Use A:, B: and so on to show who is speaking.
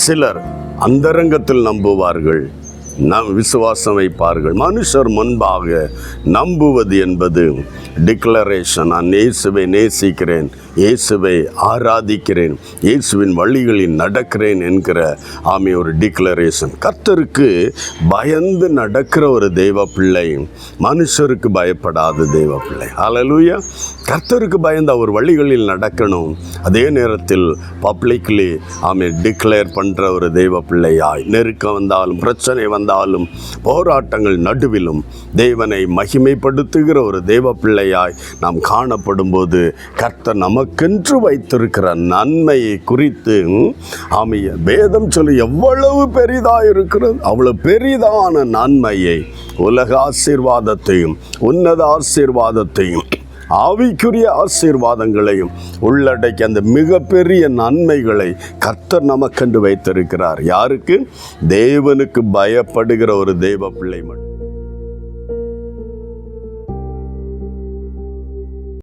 A: சிலர் அந்தரங்கத்தில் நம்புவார்கள், விசுவாசம் வைப்பார்கள். மனுஷர் முன்பாக நம்புவது என்பது டிக்ளரேஷன். நான் இயேசுவை நேசிக்கிறேன், இயேசுவை ஆராதிக்கிறேன், இயேசுவின் வழிகளில் நடக்கிறேன் என்கிற ஒரு டிக்ளரேஷன். கர்த்தருக்கு பயந்து நடக்கிற ஒரு தெய்வ பிள்ளை, மனுஷருக்கு பயப்படாத தெய்வ பிள்ளை. ஹல்லேலூயா. கர்த்தருக்கு பயந்து அவர் வழிகளில் நடக்கணும். அதே நேரத்தில் பப்ளிக்லி டிக்ளேர் பண்ணுற ஒரு தெய்வ பிள்ளையாய், நெருக்கம் வந்தாலும் பிரச்சனை வந்தாலும் போராட்டங்கள் நடுவிலும் தேவனை மகிமைப்படுத்துகிற ஒரு தெய்வ பிள்ளையாய் நாம் காணப்படும் போது கர்த்தர் நமக்கென்று வைத்திருக்கிற நன்மையை குறித்து வேதம் சொல்லி எவ்வளவு பெரிதாக இருக்கிறது, அவ்வளவு பெரிதான நன்மையை, உலக ஆசீர்வாதத்தையும் உன்னத ஆசீர்வாதத்தையும் ஆவிக்குரிய ஆசீர்வாதங்களையும் உள்ளடக்கி அந்த மிகப்பெரிய நன்மைகளை கர்த்தர் நமக்கென்று வைத்திருக்கிறார். யாருக்கு? தேவனுக்கு பயப்படுகிற ஒரு தெய்வ பிள்ளை மட்டும்.